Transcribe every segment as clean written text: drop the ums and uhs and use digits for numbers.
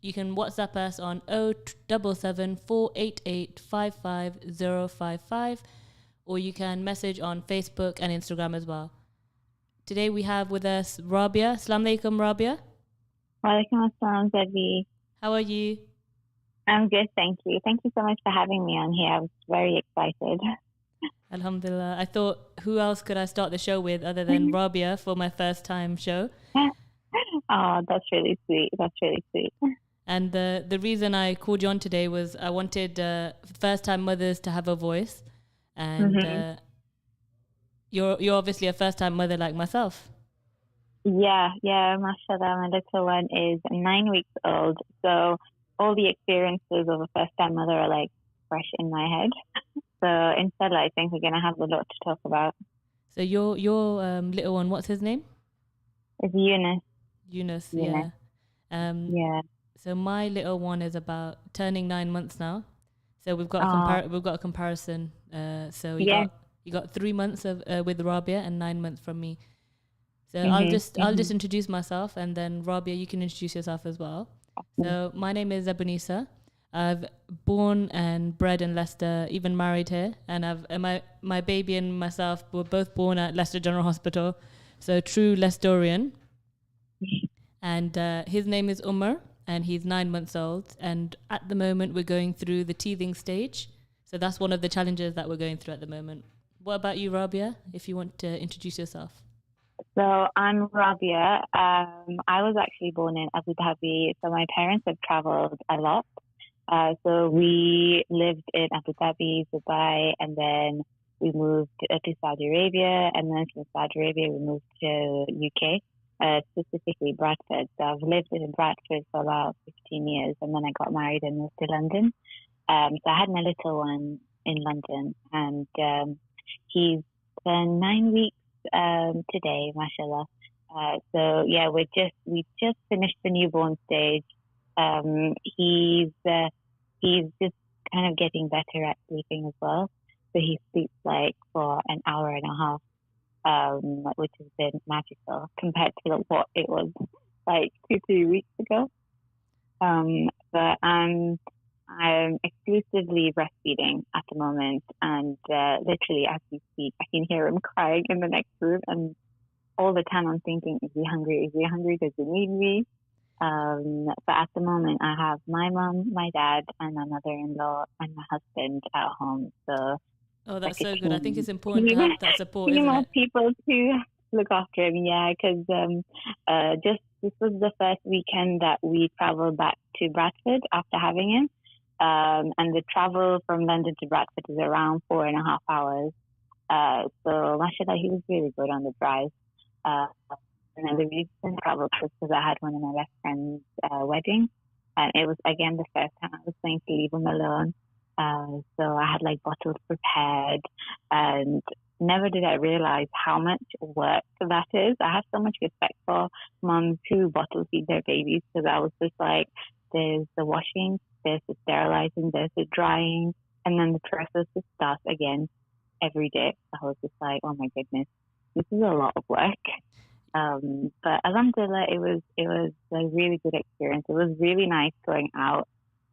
You can WhatsApp us on 077 488 55055, or you can message on Facebook and Instagram as well. Today we have with us Rabia. Assalamu alaikum, Rabia. Walaikum assalam, Zebi. How are you? I'm good, thank you. Thank you so much for having me on here. I was very excited. Alhamdulillah. I thought, who else could I start the show with other than Rabia for my first time show? Oh, that's really sweet. That's really sweet. And the reason I called you on today was I wanted first time mothers to have a voice. And you're obviously a first time mother like myself. Yeah, mashallah. My little one is 9 weeks old. So all the experiences of a first time mother are like fresh in my head. So inshallah, I think we're going to have a lot to talk about. So your little one, what's his name? It's Yunus. Yunus, yeah. Yeah. So my little one is about turning 9 months now. So we've got a comparison. So you got 3 months of with Rabia and 9 months from me. So I'll just introduce myself, and then Rabia, you can introduce yourself as well. So my name is Zebunisa. I've born and bred in Leicester, even married here, and my baby and myself were both born at Leicester General Hospital. So true Leicesterian. And his name is Umar, and he's 9 months old. And at the moment, we're going through the teething stage. So that's one of the challenges that we're going through at the moment. What about you, Rabia, if you want to introduce yourself? So I'm Rabia. I was actually born in Abu Dhabi. So my parents have traveled a lot. So we lived in Abu Dhabi, Dubai, and then we moved to Saudi Arabia. And then from Saudi Arabia, we moved to UK. Specifically Bradford. So I've lived in Bradford for about 15 years, and then I got married and moved to London. So I had my little one in London, and he's 9 weeks today, mashallah. So yeah, we just finished the newborn stage. He's just kind of getting better at sleeping as well. So he sleeps like for an hour and a half. Which has been magical compared to what it was like 2 weeks ago. But I'm exclusively breastfeeding at the moment, and literally as we speak, I can hear him crying in the next room, and all the time I'm thinking, is he hungry? Is he hungry? Does he need me? But at the moment, I have my mom, my dad, and my mother-in-law, and my husband at home. So. Oh, that's so good. I think it's important to have that support, isn't it? People to look after him, yeah, because this was the first weekend that we traveled back to Bradford after having him. And the travel from London to Bradford is around 4.5 hours. So, mashallah, he was really good on the drive. And then the reason I traveled was because I had one of my best friend's wedding. And it was, again, the first time I was going to leave him alone. So I had like bottles prepared, and never did I realize how much work that is. I have so much respect for moms who bottle feed their babies, because I was just like, there's the washing, there's the sterilizing, there's the drying, and then the process just starts again every day. I was just like, oh my goodness, this is a lot of work. But alhamdulillah, it was a really good experience. It was really nice going out.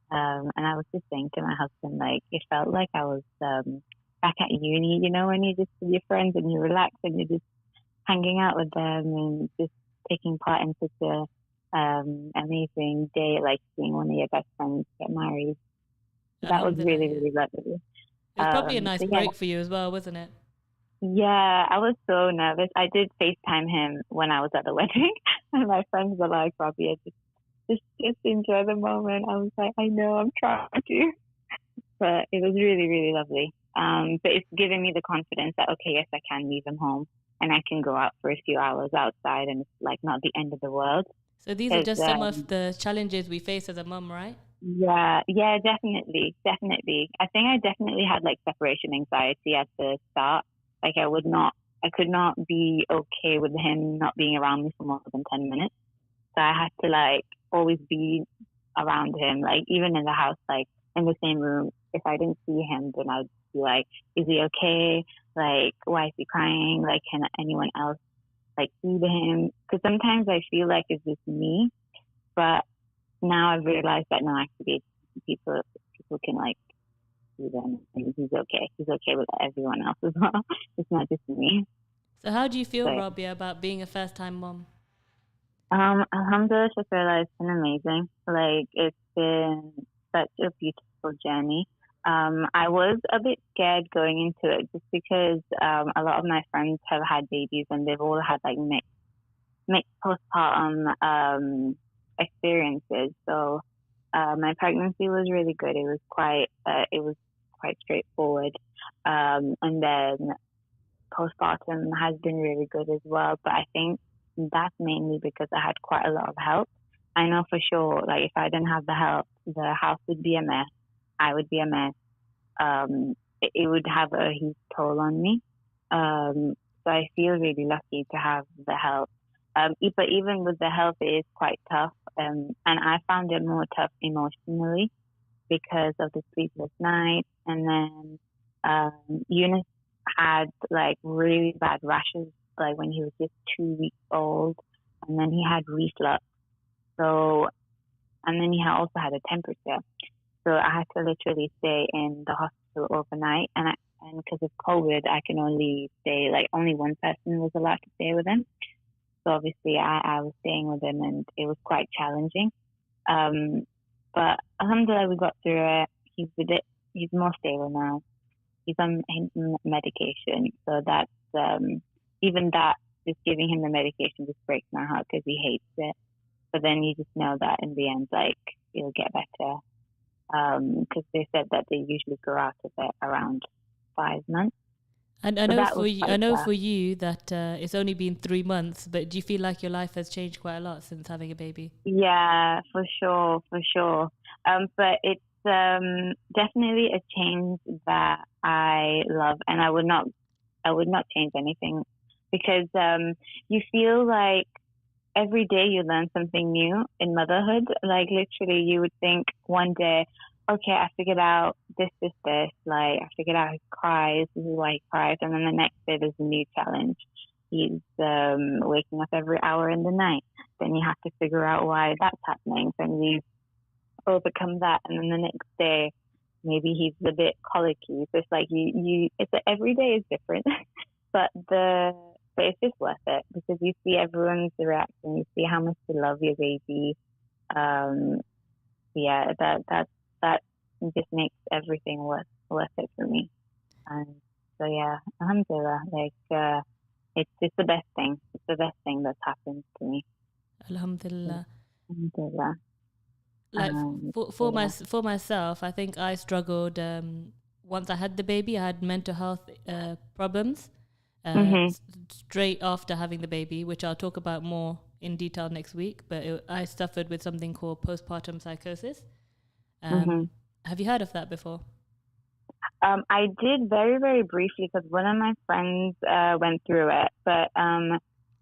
And I was just saying to my husband, like, it felt like I was back at uni, you know, when you're just with your friends and you relax and you're just hanging out with them and just taking part in such a amazing day, like seeing one of your best friends get married. That was really, really lovely. It was probably a nice break for you as well, wasn't it? Yeah, I was so nervous. I did FaceTime him when I was at the wedding, and my friends were like, Rabia, just enjoy the moment. I was like, I know, I'm trying to. But it was really, really lovely. But it's given me the confidence that, okay, yes, I can leave him home and I can go out for a few hours outside, and it's like not the end of the world. So these are just some of the challenges we face as a mum, right? Yeah, definitely. I think I definitely had like separation anxiety at the start. Like I could not be okay with him not being around me for more than 10 minutes. So I had to like always be around him, like even in the house, like in the same room. If I didn't see him, then I'd be like, is he okay? Like, why is he crying? Like, can anyone else, like, feed him? Because sometimes I feel like it's just me. But now I've realized that no, actually, people can like do them, and he's okay. He's okay with everyone else as well. It's not just me. So how do you feel, So, Rabia, about being a first-time mom? Alhamdulillah, Shakira, it's been amazing. Like, it's been such a beautiful journey. I was a bit scared going into it just because a lot of my friends have had babies and they've all had like mixed postpartum experiences. So my pregnancy was really good. It was quite straightforward. And then postpartum has been really good as well. But I think that's mainly because I had quite a lot of help. I know for sure, like if I didn't have the help, the house would be a mess. I would be a mess. It would have a huge toll on me. So I feel really lucky to have the help. But even with the help, it is quite tough. And I found it more tough emotionally because of the sleepless nights. And then Eunice had like really bad rashes, like when he was just 2 weeks old. And then he had reflux. So, and then he also had a temperature. So I had to literally stay in the hospital overnight. And because of COVID, I can only stay, like only one person was allowed to stay with him. So obviously I was staying with him and it was quite challenging. But alhamdulillah, we got through it. He's with it. He's more stable now. He's on medication. So that's, even that, just giving him the medication just breaks my heart because he hates it. But then you just know that in the end, like, it'll get better. Because they said that they usually grow out of it around 5 months. And I know for you that it's only been 3 months, but do you feel like your life has changed quite a lot since having a baby? Yeah, for sure. But it's definitely a change that I love, and I would not change anything because you feel like every day you learn something new in motherhood. Like literally you would think one day, okay, I figured out this. Like I figured out he cries, this is why he cries. And then the next day there's a new challenge. He's waking up every hour in the night. Then you have to figure out why that's happening. Then you overcome that. And then the next day, maybe he's a bit colicky. So it's like every day is different. But it's just worth it because you see everyone's reaction. You see how much they love your baby. Yeah, that just makes everything worth it for me. And so yeah, alhamdulillah, like it's the best thing. It's the best thing that's happened to me. Alhamdulillah. Alhamdulillah. Like for myself, I think I struggled once I had the baby. I had mental health problems. Straight after having the baby, which I'll talk about more in detail next week. But I suffered with something called postpartum psychosis. Have you heard of that before? I did very, very briefly because one of my friends went through it, but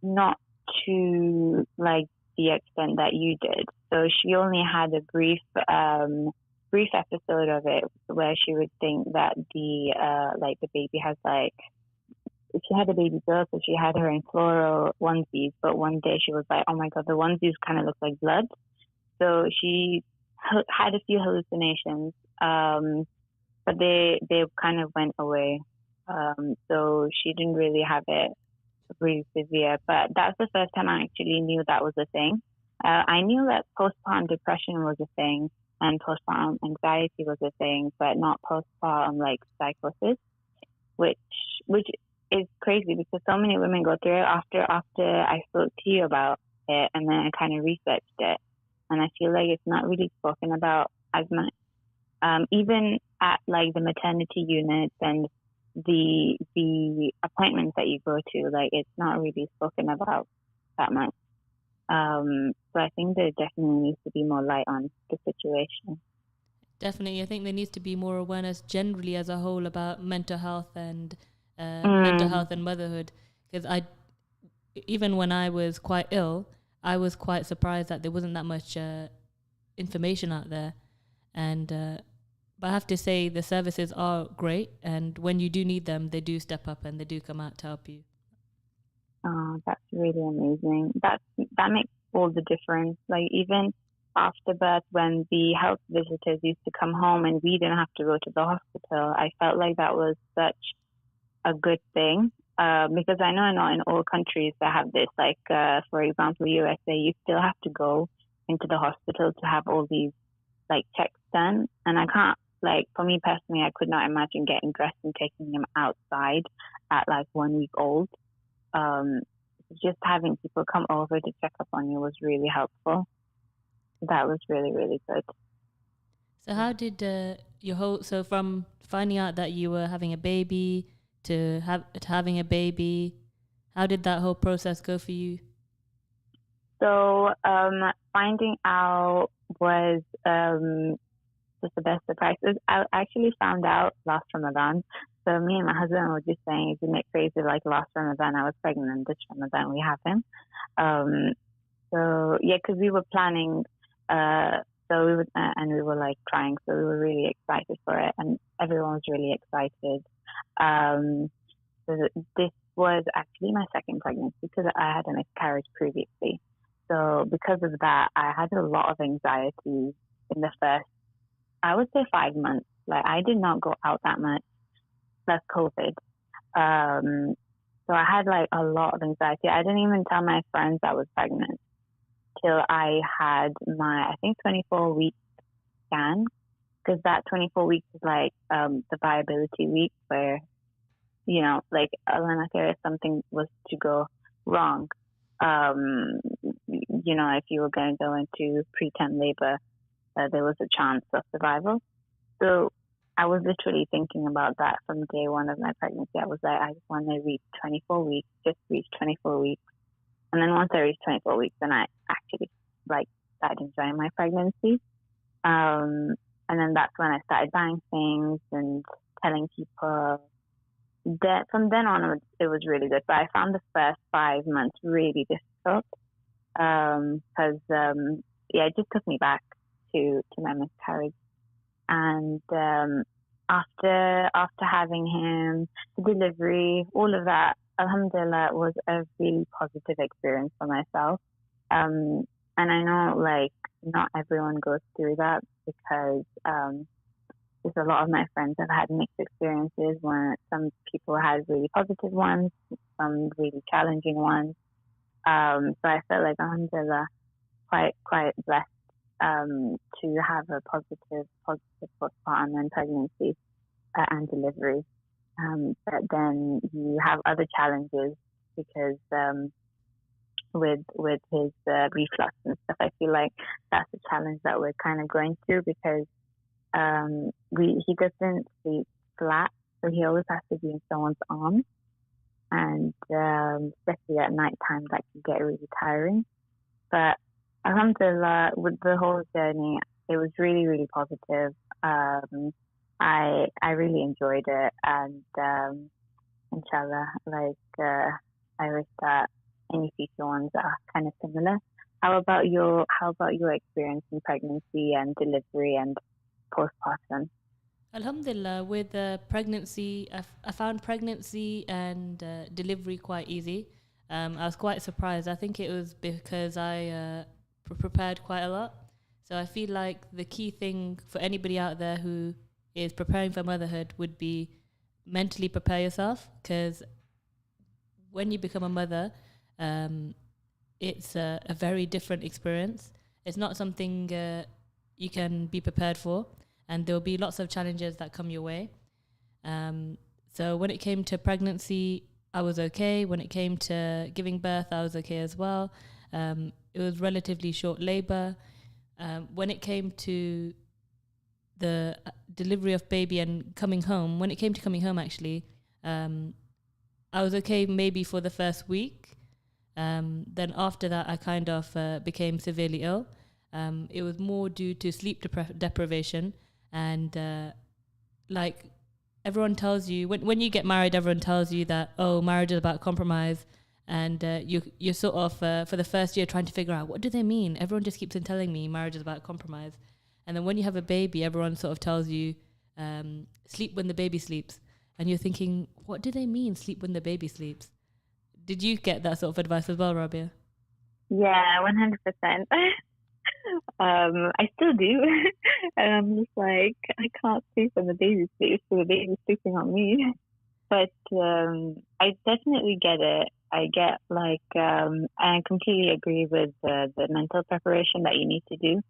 not to like the extent that you did. So she only had a brief episode of it where she would think that the baby has like. She had a baby girl, so she had her in floral onesies. But one day she was like, "Oh my god, the onesies kind of look like blood." So she had a few hallucinations, but they kind of went away. So she didn't really have it really severe. But that's the first time I actually knew that was a thing. I knew that postpartum depression was a thing and postpartum anxiety was a thing, but not postpartum like psychosis, which is crazy because so many women go through it after I spoke to you about it, and then I kind of researched it, and I feel like it's not really spoken about as much. Even at like the maternity units and the appointments that you go to, like it's not really spoken about that much. So I think there definitely needs to be more light on the situation. Definitely, I think there needs to be more awareness generally as a whole about mental health and motherhood. Because even when I was quite ill, I was quite surprised that there wasn't that much information out there. And but I have to say the services are great, and when you do need them, they do step up and they do come out to help you. Oh, that's really amazing. That makes all the difference. Like even after birth, when the health visitors used to come home and we didn't have to go to the hospital, I felt like that was such a good thing. Because I know not in all countries that have this. Like, for example, USA, you still have to go into the hospital to have all these like checks done. And I can't, like, for me personally, I could not imagine getting dressed and taking him outside at like 1 week old. Just having people come over to check up on you was really helpful. That was really, really good. So how did so from finding out that you were having a baby to having a baby, how did that whole process go for you? So finding out was just the best surprise. I actually found out last Ramadan. So me and my husband were just saying, isn't it crazy? Like last Ramadan, I was pregnant, and this Ramadan we have him. So yeah, because we were planning. So we would, and we were like crying. So we were really excited for it, and everyone was really excited. So this was actually my second pregnancy because I had a miscarriage previously. So because of that, I had a lot of anxiety in the first, I would say 5 months. Like I did not go out that much, plus COVID. So I had like a lot of anxiety. I didn't even tell my friends I was pregnant till I had my, I think, 24-week scan, because that 24 weeks is like the viability week where, you know, like if something was to go wrong, you know, if you were going to go into preterm labor, there was a chance of survival. So I was literally thinking about that from day one of my pregnancy. I was like, I just want to reach 24 weeks, just reach 24 weeks. And then once I reached 24 weeks, then I actually like started enjoying my pregnancy. And then that's when I started buying things and telling people. That from then on, it was really good. But I found the first 5 months really difficult because it just took me back to my miscarriage. And after having him, the delivery, all of that, alhamdulillah, was a really positive experience for myself. And I know like not everyone goes through that because there's a lot of my friends have had mixed experiences where some people had really positive ones, some really challenging ones. So I felt like alhamdulillah quite blessed to have a positive postpartum and pregnancy and delivery. But then you have other challenges because with his reflux and stuff, I feel like that's a challenge that we're kind of going through because he doesn't sleep flat, so he always has to be in someone's arms, and especially at night time that can get really tiring. But alhamdulillah, with the whole journey, it was really, really positive. I really enjoyed it, and inshallah, I wish that any future ones are kind of similar. How about your experience in pregnancy and delivery and postpartum? Alhamdulillah, with pregnancy, I found pregnancy and delivery quite easy. I was quite surprised. I think it was because I prepared quite a lot. So I feel like the key thing for anybody out there who is preparing for motherhood would be mentally prepare yourself, because when you become a mother, it's a very different experience. It's not something you can be prepared for, and there'll be lots of challenges that come your way. So when it came to pregnancy, I was okay. When it came to giving birth, I was okay as well. It was relatively short labor. When it came to the delivery of baby and coming home, when it came to coming home, actually, I was okay maybe for the first week. Then after that, I kind of became severely ill. It was more due to sleep deprivation. And like everyone tells you, when you get married, everyone tells you that, oh, marriage is about compromise. And you're sort of, for the first year, trying to figure out, what do they mean? Everyone just keeps on telling me marriage is about compromise. And then when you have a baby, everyone sort of tells you, sleep when the baby sleeps. And you're thinking, what do they mean, sleep when the baby sleeps? Did you get that sort of advice as well, Rabia? Yeah, 100%. I still do. And I'm just like, I can't sleep when the baby sleeps, so the baby's sleeping on me. But I definitely get it. I get like, I completely agree with the mental preparation that you need to do.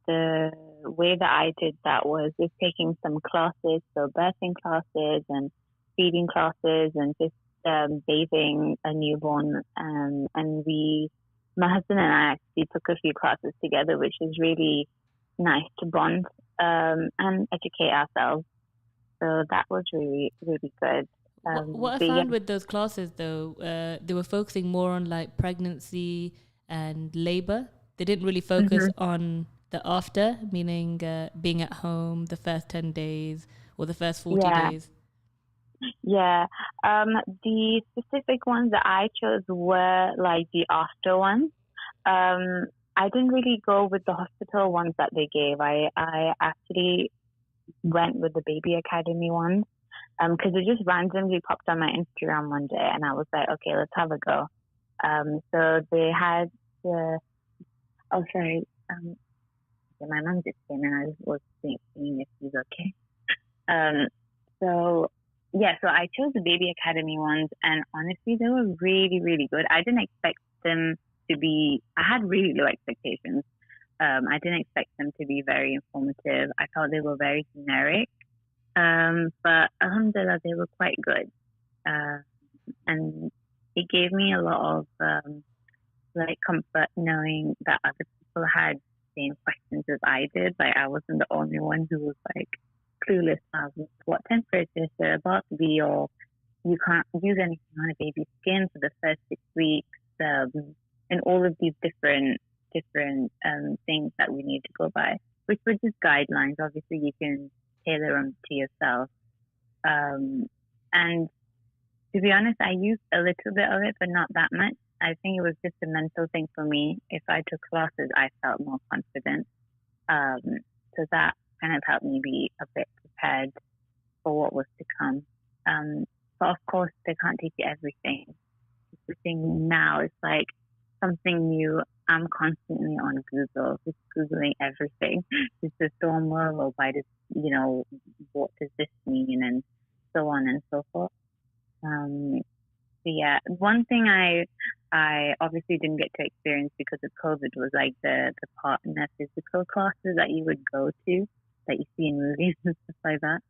The way that I did that was just taking some classes, so birthing classes and feeding classes and just bathing a newborn. And my husband and I actually took a few classes together, which was really nice to bond and educate ourselves. So that was really, really good. What I found with those classes, though, they were focusing more on like pregnancy and labor. They didn't really focus on the after, meaning being at home the first 10 days or the first 40 days. Yeah. The specific ones that I chose were like the after ones. I didn't really go with the hospital ones that they gave. I actually went with the baby academy ones because it just randomly popped on my Instagram one day and I was like, okay, let's have a go. So they had oh sorry, my mom just came and I was seeing if she's okay. So I chose the baby academy ones and honestly they were really, really good. I didn't expect them to be, I had really low expectations. I didn't expect them to be very informative. I thought they were very generic. But alhamdulillah, they were quite good. And it gave me a lot of like comfort knowing that other people had the same questions as I did. Like I wasn't the only one who was like clueless as what temperature they're about to be, or you can't use anything on a baby's skin for the first 6 weeks, and all of these different things that we need to go by, which were just guidelines. Obviously, you can tailor them to yourself. And to be honest, I used a little bit of it, but not that much. I think it was just a mental thing for me. If I took classes, I felt more confident. So that kind of helped me be a bit prepared for what was to come. But of course, they can't teach you everything. Everything now is like something new. I'm constantly on Google, just Googling everything. Is this normal, or why does, what does this mean, and so on and so forth. One thing I obviously didn't get to experience because of COVID was like the partner physical classes that you would go to, that you see in movies and stuff like that.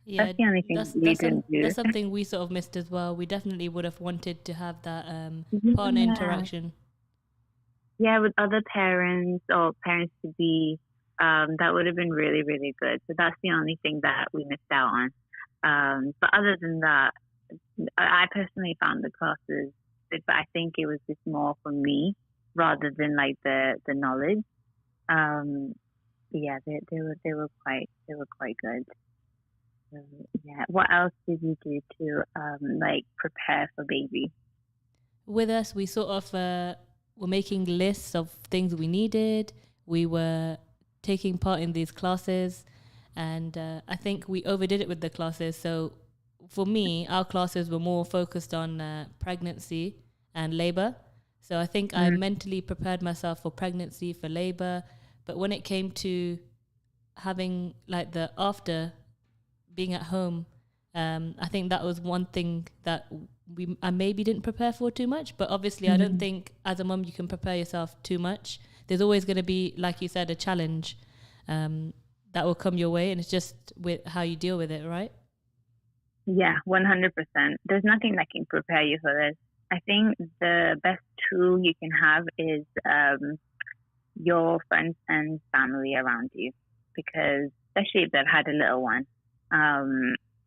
Yeah, that's the only thing we didn't do. That's something we sort of missed as well. We definitely would have wanted to have that partner interaction. Yeah, with other parents or parents to be, that would have been really, really good. So that's the only thing that we missed out on. But other than that, I personally found the classes good, but I think it was just more for me rather than like the knowledge. They were quite good. What else did you do to like prepare for baby? With us, we sort of were making lists of things we needed. We were taking part in these classes, and I think we overdid it with the classes. So for me, our classes were more focused on pregnancy and labor. So I think I mentally prepared myself for pregnancy, for labor. But when it came to having like the after being at home, I think that was one thing that I maybe didn't prepare for too much. But obviously, I don't think as a mum you can prepare yourself too much. There's always going to be, like you said, a challenge that will come your way, and it's just with how you deal with it, right? Yeah, 100%. There's nothing that can prepare you for this. I think the best tool you can have is your friends and family around you, because especially if they've had a little one,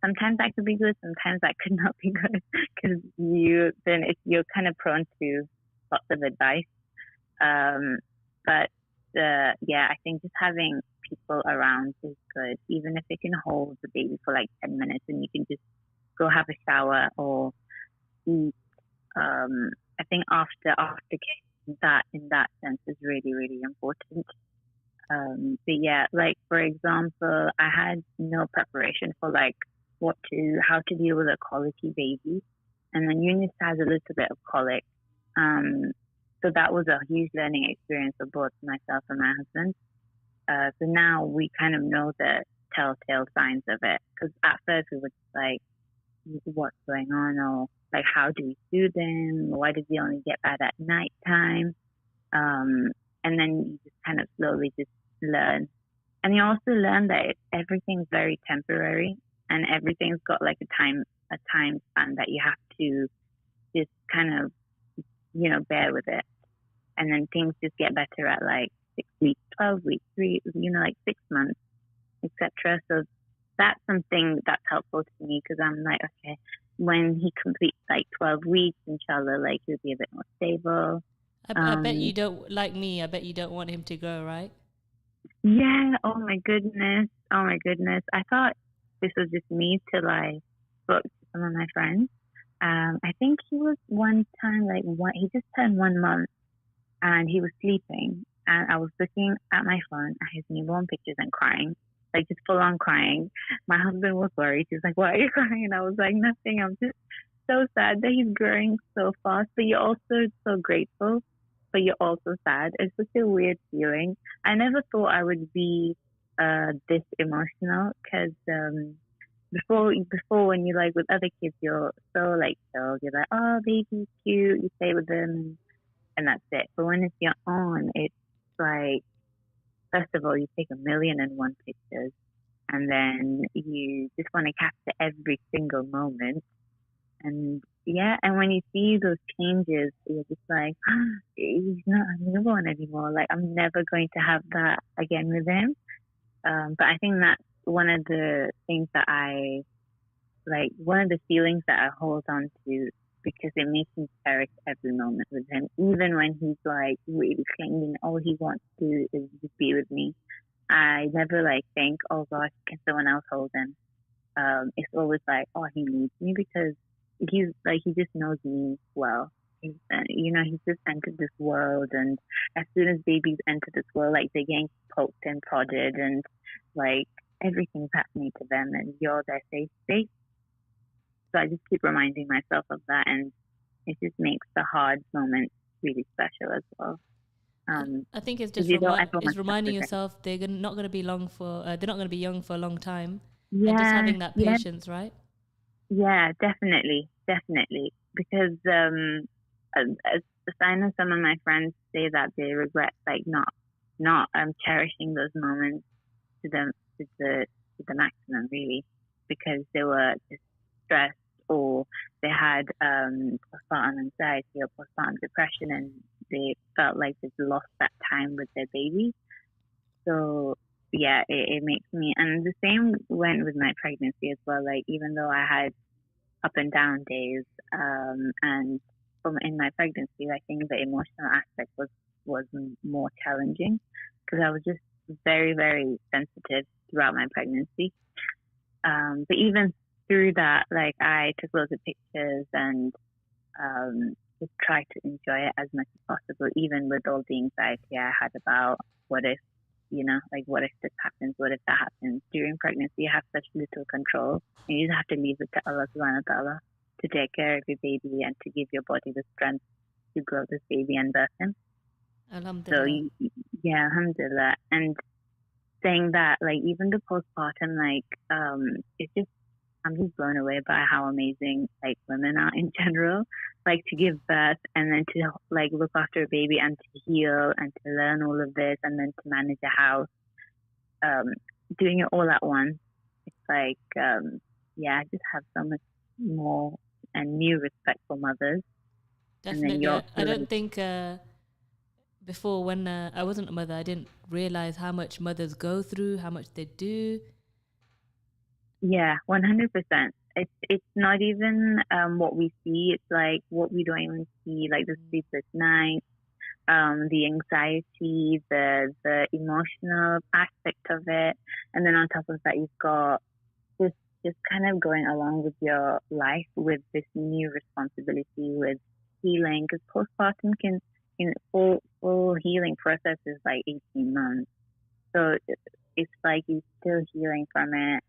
sometimes that could be good, sometimes that could not be good, because you're kind of prone to lots of advice. I think just having people around is good, even if they can hold the baby for like 10 minutes and you can just go have a shower or eat. I think after that, in that sense, is really, really important. Like for example, I had no preparation for like how to deal with a colicky baby, and then Eunice has a little bit of colic. So that was a huge learning experience for both myself and my husband. So now we kind of know the telltale signs of it. Because at first we were just like, what's going on? Or like, how do we soothe him? Why does he only get bad at nighttime? And then you just kind of slowly just learn. And you also learn that everything's very temporary and everything's got like a time span that you have to just kind of, bear with it. And then things just get better at like 6 weeks, 12 weeks, like 6 months, etc. So that's something that's helpful to me because I'm like, okay, when he completes like 12 weeks, inshallah, like he'll be a bit more stable. I bet you don't, like me, I bet you don't want him to go, right? Yeah. Oh my goodness. I thought this was just me till I spoke to some of my friends. I think he was one time, he just turned 1 month and he was sleeping. And I was looking at my phone at his newborn pictures and crying, like just full on crying. My husband was worried. He was like, why are you crying? And I was like, nothing. I'm just so sad that he's growing so fast. But you're also so grateful, but you're also sad. It's such a weird feeling. I never thought I would be this emotional because before when you like with other kids, you're so like chill. You're like, oh, baby's cute. You stay with them and that's it. But when it's your own, it's like, first of all, you take 1,000,001 pictures and then you just want to capture every single moment. And yeah, and when you see those changes, you're just like, oh, he's not a newborn anymore. Like, I'm never going to have that again with him. But I think that's one of the things that one of the feelings that I hold on to because it makes me cherish every moment with him. Even when he's like really clinging, all he wants to do is just be with me. I never like think, oh gosh, can someone else hold him? It's always like, oh, he needs me because he just knows me well. He's just entered this world, and as soon as babies enter this world, like they're getting poked and prodded, and like everything's happening to them, and you're their safe space. So I just keep reminding myself of that, and it just makes the hard moments really special as well. I think it's just reminding yourself they're not going to be young for a long time. Yeah, and just having that patience, right? Yeah, definitely. Because I know some of my friends say that they regret like not cherishing those moments to the maximum, really, because they were just stressed or they had postpartum anxiety or postpartum depression, and they felt like they've lost that time with their baby. So yeah, it makes me, and the same went with my pregnancy as well. Like, even though I had up and down days, and in my pregnancy, I think the emotional aspect was more challenging because I was just very, very sensitive throughout my pregnancy. But even through that, like, I took loads of pictures and just tried to enjoy it as much as possible, even with all the anxiety I had about what if, what if this happens, what if that happens. During pregnancy, you have such little control, and you just have to leave it to Allah subhanahu wa ta'ala to take care of your baby and to give your body the strength to grow this baby and birth him. Alhamdulillah. So, yeah, alhamdulillah. And saying that, like, even the postpartum, like, I'm just blown away by how amazing, like, women are in general. Like, to give birth and then to, like, look after a baby and to heal and to learn all of this and then to manage a house, doing it all at once. It's like, I just have so much more and new respect for mothers. Definitely. I don't think before, when I wasn't a mother, I didn't realize how much mothers go through, how much they do. Yeah, 100%. It's not even what we see. It's like what we don't even see, like the sleepless nights, the anxiety, the emotional aspect of it, and then on top of that, you've got just kind of going along with your life with this new responsibility with healing, because postpartum full healing process is like 18 months, so it's like you're still healing from it.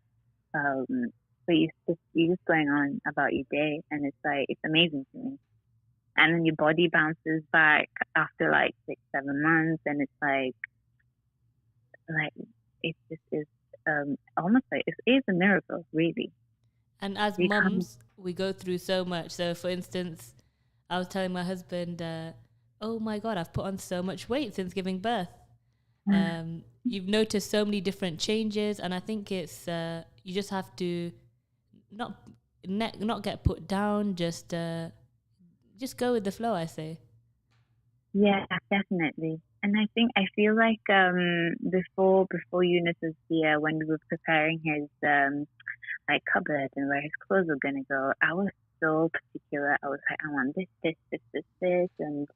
But you're just going on about your day, and it's like, it's amazing to me. and then your body bounces back after like 6-7 months, and it's like it just is almost like it is a miracle, really. And as mums, we go through so much. So, for instance, I was telling my husband, "Oh my God, I've put on so much weight since giving birth." You've noticed so many different changes, and I think it's you just have to not get put down. Just go with the flow, I say. Yeah, definitely. And I feel like before Eunice was here, when we were preparing his like cupboard and where his clothes were gonna go, I was so particular. I was like, I want this, and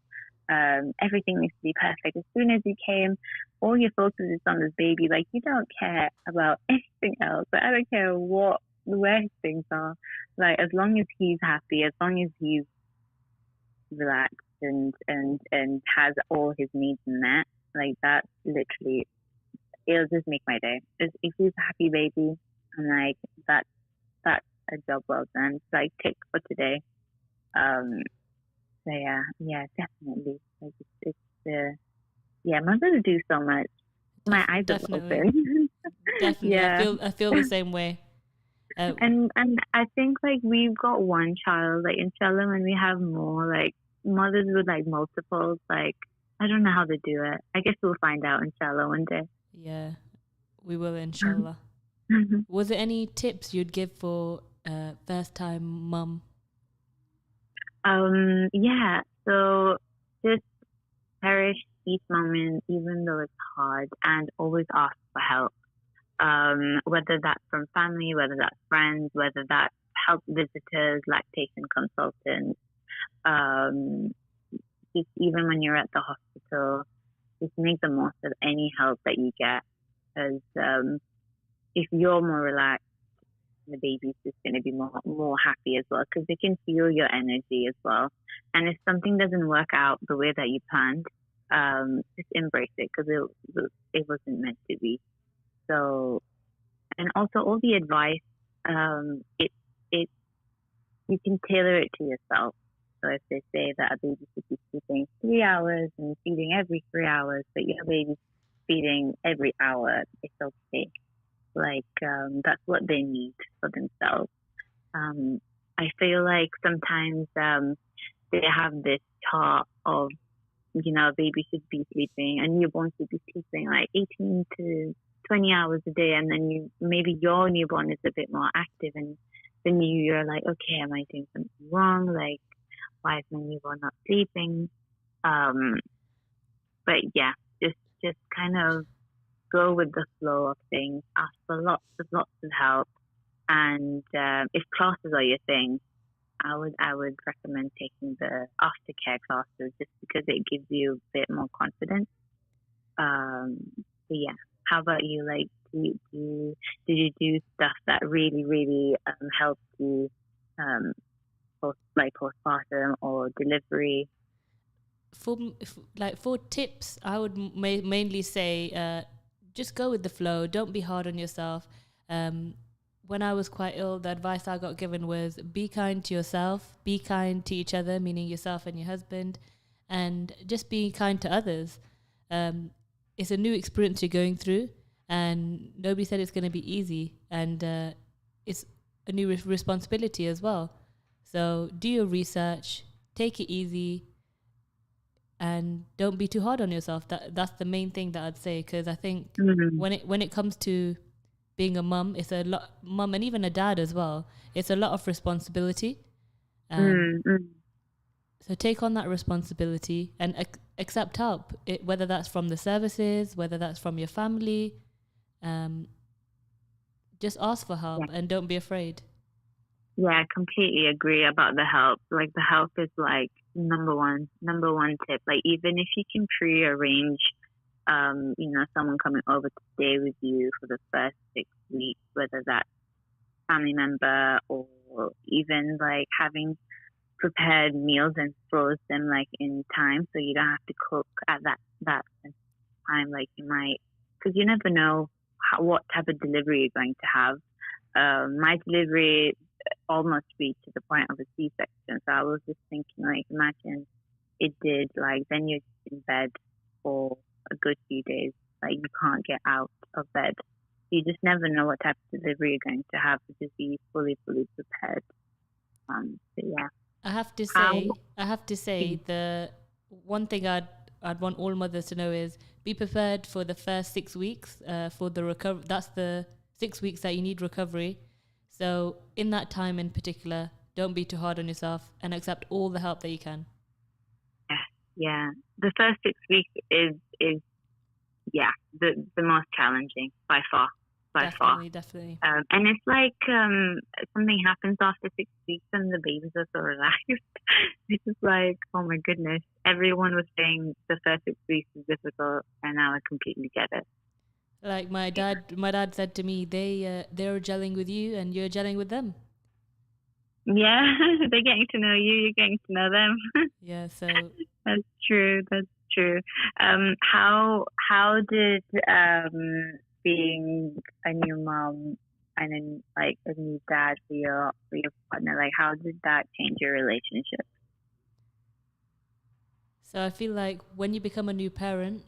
everything needs to be perfect. As soon as he came, all your focus is on this baby. Like, you don't care about anything else. Like, I don't care where his things are. Like, as long as he's happy, as long as he's relaxed and has all his needs met, like, that literally, it'll just make my day. If he's a happy baby, I'm like, that's a job well done. It's like, tick for today. So yeah, definitely. Like, mothers do so much. My eyes are open. Definitely, yeah. I feel the same way. And I think like we've got one child. Like, inshallah, when we have more, like mothers with like multiples, like I don't know how they do it. I guess we'll find out, inshallah, one day. Yeah, we will, inshallah. Was there any tips you'd give for first time mum? Yeah. So just cherish each moment, even though it's hard, and always ask for help. Whether that's from family, whether that's friends, whether that's help visitors, lactation consultants. Just even when you're at the hospital, just make the most of any help that you get. Because if you're more relaxed, the baby's just going to be more happy as well, because they can feel your energy as well. And if something doesn't work out the way that you planned, just embrace it, because it wasn't meant to be. So, and also all the advice, you can tailor it to yourself. So if they say that a baby should be sleeping 3 hours and feeding every 3 hours, but your baby's feeding every hour, it's okay. Like, that's what they need for themselves. I feel like sometimes they have this thought of, a baby should be sleeping, a newborn should be sleeping like 18 to 20 hours a day, and then maybe your newborn is a bit more active, and then you're like, okay, am I doing something wrong? Like, why is my newborn not sleeping? But yeah, just kind of go with the flow of things. Ask for lots of help, and if classes are your thing, I would recommend taking the aftercare classes, just because it gives you a bit more confidence. But yeah, how about you? Like, did you do stuff that really, really helped you, postpartum or delivery? For tips, I would mainly say, just go with the flow. Don't be hard on yourself. When I was quite ill, the advice I got given was be kind to yourself, be kind to each other, meaning yourself and your husband, and just be kind to others. It's a new experience you're going through, and nobody said it's going to be easy, and it's a new responsibility as well. So do your research, take it easy, and don't be too hard on yourself. That's the main thing that I'd say, because I think when it comes to being a mum, it's a lot, mum and even a dad as well, it's a lot of responsibility. So take on that responsibility and accept help, whether that's from the services, whether that's from your family. Just ask for help, and don't be afraid. Yeah, I completely agree about the help. Like, the help is like number one tip. Like, even if you can prearrange, someone coming over to stay with you for the first 6 weeks, whether that's family member or even like having prepared meals and froze them like in time, so you don't have to cook at that time. Like, you might, because you never know what type of delivery you're going to have. My delivery almost reached to the point of a C-section. So I was just thinking, like, imagine it did, like, then you're in bed for a good few days. Like, you can't get out of bed. You just never know what type of delivery you're going to have, to just be fully prepared. So yeah. I have to say, the one thing I'd want all mothers to know is be prepared for the first 6 weeks for the recovery. That's the 6 weeks that you need recovery. So in that time in particular, don't be too hard on yourself and accept all the help that you can. Yeah. The first 6 weeks is the most challenging by far. Definitely. And it's like something happens after 6 weeks and the babies are so relaxed. It's just like, oh my goodness. Everyone was saying the first 6 weeks is difficult, and now I completely get it. Like my dad said to me, they're gelling with you and you're gelling with them. Yeah, they're getting to know you, you're getting to know them. Yeah, so that's true. How did being a new mom and then like a new dad for your partner, like how did that change your relationship? So I feel like when you become a new parent,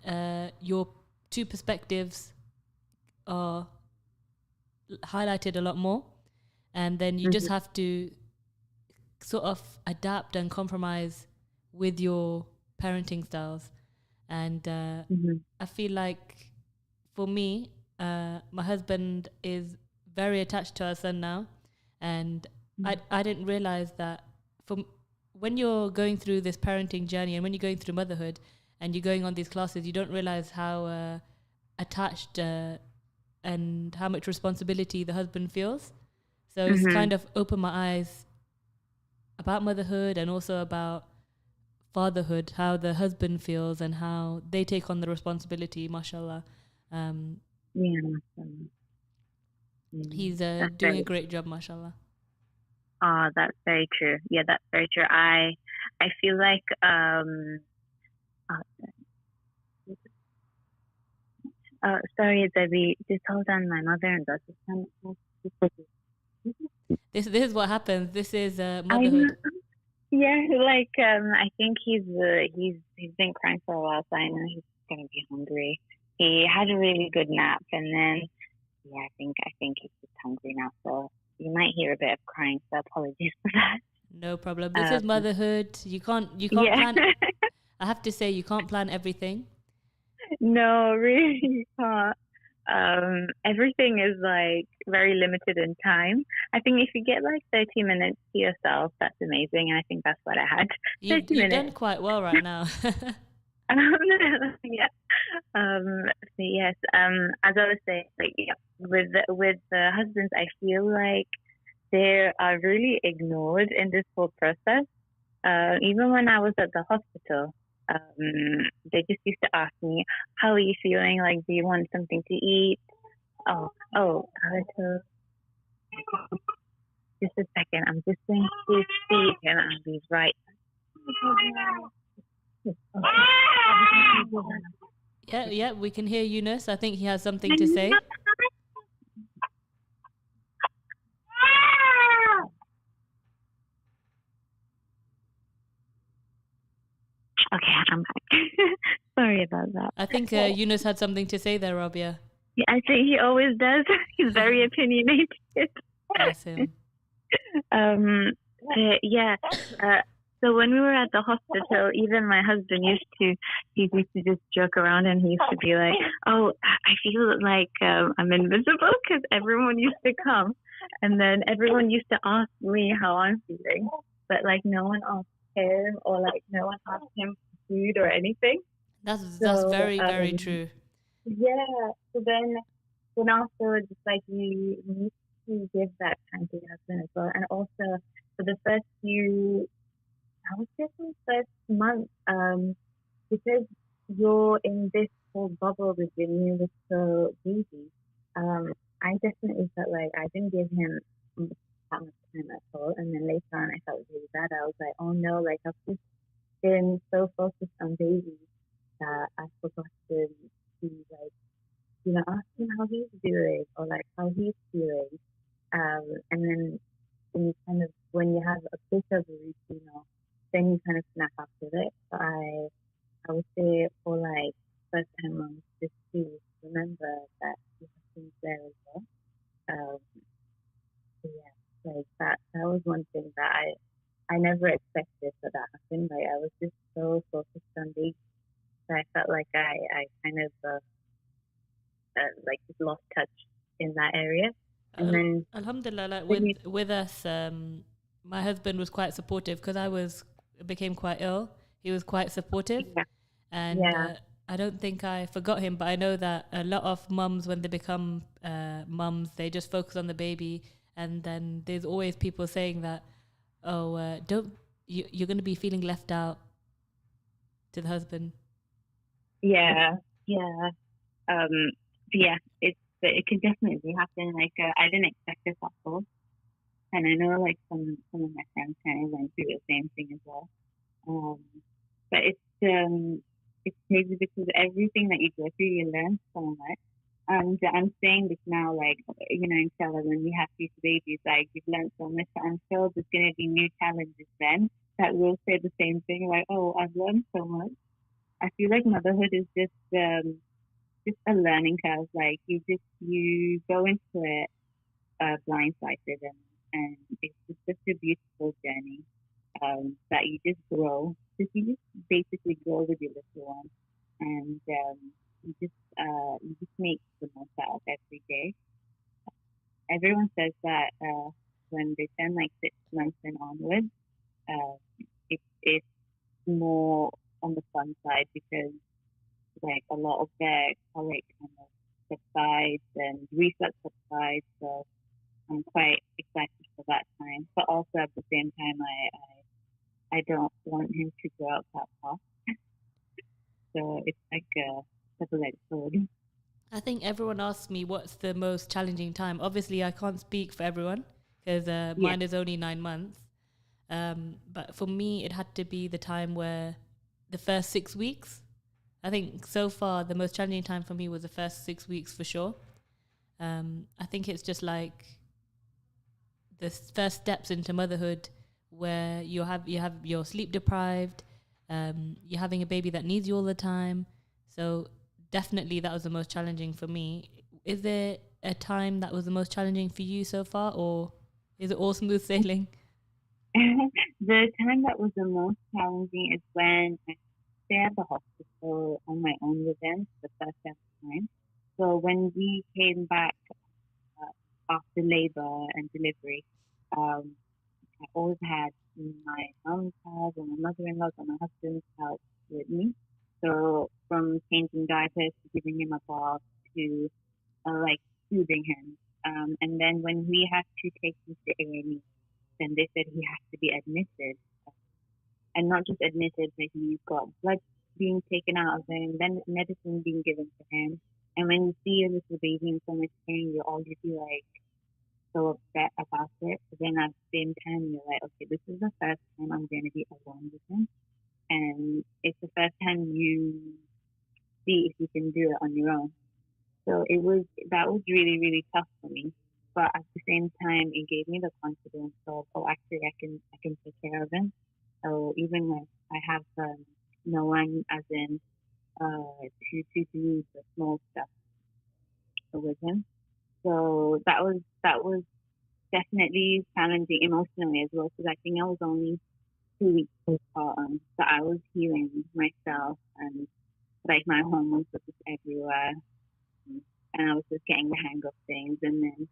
your two perspectives are highlighted a lot more, and then you just have to sort of adapt and compromise with your parenting styles. And I feel like for me, my husband is very attached to our son now, and I didn't realize that when you're going through this parenting journey and when you're going through motherhood and you're going on these classes, you don't realize how attached and how much responsibility the husband feels. So it's kind of opened my eyes about motherhood and also about fatherhood, how the husband feels and how they take on the responsibility, mashallah. He's doing a great job, mashallah. Oh, that's very true. Yeah, that's very true. I feel like sorry, Debbie, just hold on, my mother and daughter. This is what happens. This is motherhood. Yeah, like I think he's been crying for a while, so I know he's gonna be hungry. He had a really good nap, and then I think he's just hungry now. So you might hear a bit of crying. So apologies for that. No problem. This is motherhood. You can't plan. I have to say, you can't plan everything. No, really, you can't. Everything is like very limited in time. I think if you get like 30 minutes to yourself, that's amazing. And I think that's what I had. You've done quite well right now. Yeah. So yes. As I was saying, like with the husbands, I feel like they are really ignored in this whole process. Even when I was at the hospital. They just used to ask me, how are you feeling? Like, do you want something to eat? Oh, just a second. I'm just going to speak and I'll be right. Yeah, we can hear Yunus. I think he has something to say. Okay, I'm back. Sorry about that. I think Yunus had something to say there, Rabia. Yeah, I think he always does. He's very opinionated. Bless him. So when we were at the hospital, even my husband used to just joke around, and he used to be like, "Oh, I feel like I'm invisible," because everyone used to come, and then everyone used to ask me how I'm feeling, but like no one asked him, or like no one asked him for food or anything. That's very, very true. Yeah. So then afterwards, it's like you need to give that time to your husband as well. And also for the first month, because you're in this whole bubble with your new little baby, I definitely felt like I didn't give him that much time at all. And then later on, I felt really bad. I was like, oh no, like I've just been so focused on baby that I forgot to like, ask him how he's doing or like how he's feeling. And then when you have a bit of a routine, then you kind of snap after it. But I would say for like first time moms, just to remember that you have things there as well. Um, so yeah, like that was one thing that I never expected for that happened. Like I was just so focused on baby, so I felt like I kind of like just lost touch in that area. And then Alhamdulillah, like with us, my husband was quite supportive because I became quite ill. He was quite supportive, and I don't think I forgot him. But I know that a lot of mums, when they become mums, they just focus on the baby, and then there's always people saying that, oh, you're going to be feeling left out to the husband. Yeah. It can definitely happen. Like I didn't expect this at all, and I know like some of my friends kind of went through the same thing as well. But it's crazy because everything that you go through, you learn so much. And I'm saying this now, like inshallah, when we have future babies, like you've learned so much. I'm sure there's going to be new challenges then that will say the same thing, like, oh, I've learned so much. I feel like motherhood is just a learning curve. Like you go into it blindsided, and it's just such a beautiful journey that you just grow. Because you just basically grow with your little one, and you just make the most out of every day. Everyone says that when they turn like 6 months and onwards, it's more on the fun side because like a lot of their colic kind of subsides and reflux subsides. So I'm quite excited for that time. But also at the same time, I don't want him to grow up that fast. So it's like a double-edged sword. I think everyone asks me what's the most challenging time. Obviously, I can't speak for everyone because mine is only 9 months. But for me, it had to be the time where the first 6 weeks. I think so far the most challenging time for me was the first 6 weeks for sure. I think it's just like the first steps into motherhood where you're sleep deprived, you're having a baby that needs you all the time. So definitely that was the most challenging for me. Is there a time that was the most challenging for you so far, or is it all smooth sailing? The time that was the most challenging is when I stayed at the hospital on my own with them for the first time. So when we came back after labor and delivery, I always had my mom's house and my mother-in-law's and my husband's house with me. So from changing diapers to giving him a bath to like soothing him. And then when we had to take him to A&E, then they said he has to be admitted. And not just admitted, but he's got blood being taken out of him, then medicine being given to him. And when you see a little baby in so much pain, you're already like so upset about it. But then at the same time, you're like, okay, this is the first time I'm going to be alone with him. And it's the first time you see if you can do it on your own. So that was really, really tough for me. But at the same time, it gave me the confidence of, oh, actually, I can take care of him. So even when I have no one, as in to do the small stuff with him. So that was definitely challenging emotionally as well, because I think I was only 2 weeks postpartum, so I was healing myself, and like my hormones were just everywhere, and I was just getting the hang of things. And then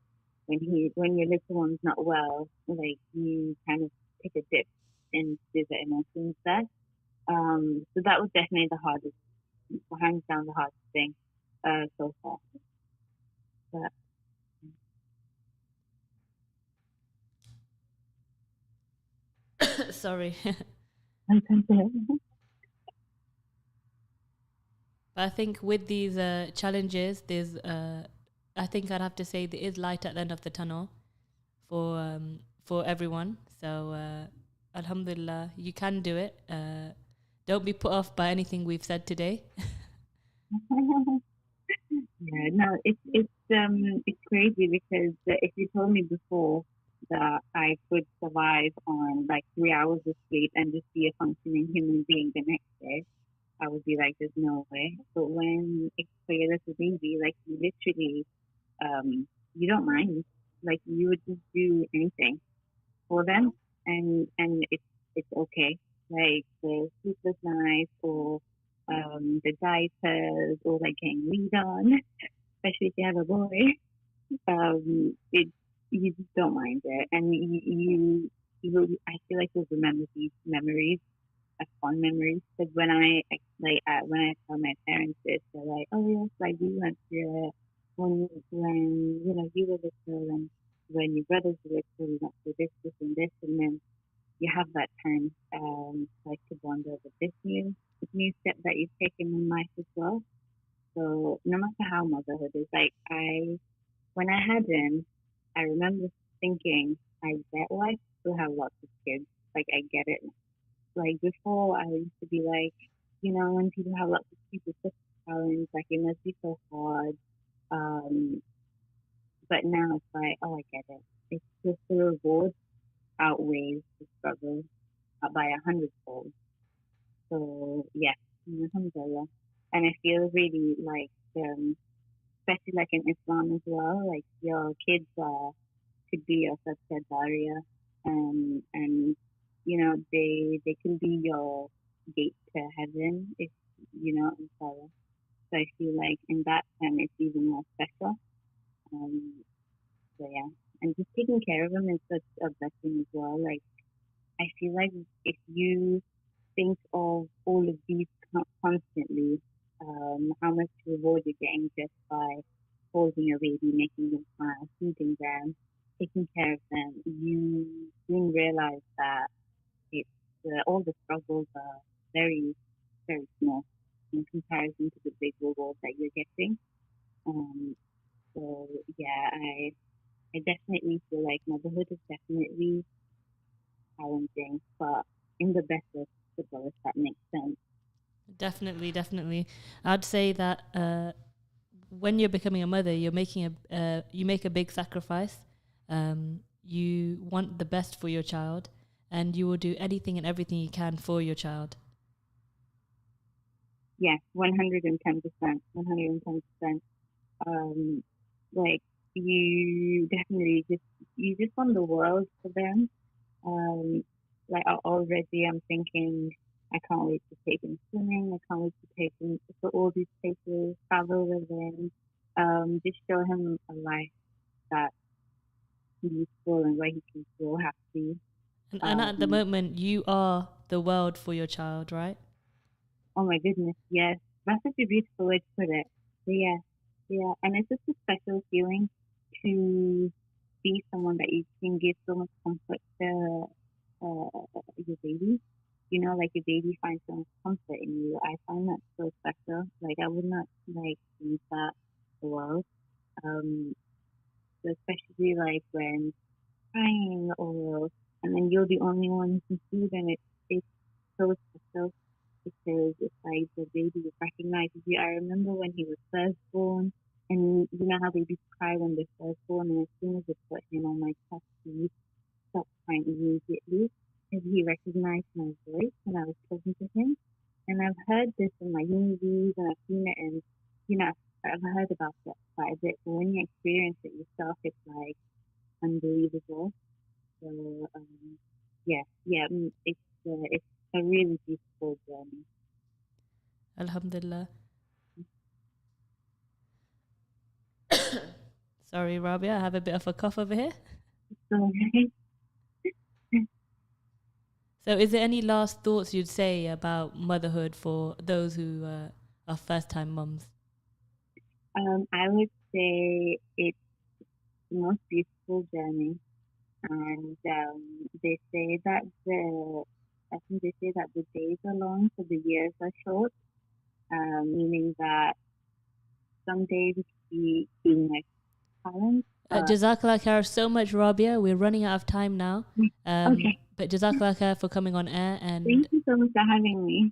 when your little one's not well, like you kind of take a dip into the emotions there. So that was definitely the hardest, hands down the hardest thing so far. But, Sorry. But I think with these challenges, there's I think I'd have to say there is light at the end of the tunnel for everyone. So alhamdulillah, you can do it. Don't be put off by anything we've said today. Yeah, no, it's crazy because if you told me before that I could survive on like 3 hours of sleep and just be a functioning human being the next day, I would be like, there's no way. But when it's for your little baby, like you literally, you don't mind. Like you would just do anything for them, and it's okay. Like the sleepless nights or the diapers or like getting weed on, especially if you have a boy. It you just don't mind it, and you will, I feel like you'll remember these memories as fun memories. Because when I tell my parents this, they're like, oh yes, like we went through it when you were little and when your brothers were little, we went through this and this, and then you have that time like to bond over this new step that you've taken in life as well. So no matter how motherhood is, like when I had him, I remember thinking, I get why people have lots of kids. Like I get it. Like before, I used to be like, when people have lots of kids, it's such a challenge. Like it must be so hard. Um, but now it's like, oh, I get it. It's just the reward outweighs the struggle by 100-fold. So yeah, alhamdulillah. And I feel really like, especially like in Islam as well, like your kids could be your sadaqah jariyah, and they can be your gate to heaven if inshallah. So I feel like in that sense it's even more special. Um, so yeah, and just taking care of them is such a blessing as well. Like I feel like if you think of all of these constantly, how much reward you're getting just by holding your baby, making them smile, feeding them, taking care of them, you soon realize that it's all the struggles are very, very small in comparison to the big rewards that you're getting. Um, so yeah, I definitely feel like motherhood is definitely challenging, but in the best way possible, if that makes sense. Definitely, definitely. I'd say that when you're becoming a mother, you make a big sacrifice. You want the best for your child, and you will do anything and everything you can for your child. Yeah, 110%, 110%. Like you definitely just want the world for them. Like already I'm thinking, I can't wait to take him swimming. I can't wait to take him to all these places, travel with him, just show him a life that's useful and where he can feel happy. And at the moment, you are the world for your child, right? Oh my goodness, yes. That's such a beautiful way to put it. So yeah. And it's just a special feeling to be someone that you can give so much comfort to your baby. Like your baby finds so much comfort in you. I find that so special. Like I would not like change that the world. Um, so especially like when crying or and then you're the only one who can see them. It's so special because it's like the baby recognizes you. I remember when he was first born, and you know how babies cry when they're first born, and as soon as they put him on my chest, he stopped crying immediately because he recognized my voice when I was talking to him. And I've heard this in my movies, and I've seen it, and I've heard about it quite a bit. But when you experience it yourself, it's like unbelievable. So it's a really beautiful journey. Alhamdulillah. Sorry, Rabia, I have a bit of a cough over here. So is there any last thoughts you'd say about motherhood for those who are first-time mums? I would say it's the most beautiful journey, and they say that the days are long, so the years are short. Meaning that some days it could be being like challenged. Jazakallah khair so much, Rabia. We're running out of time now. Okay. But Jazakallah khair for coming on air. And thank you so much for having me.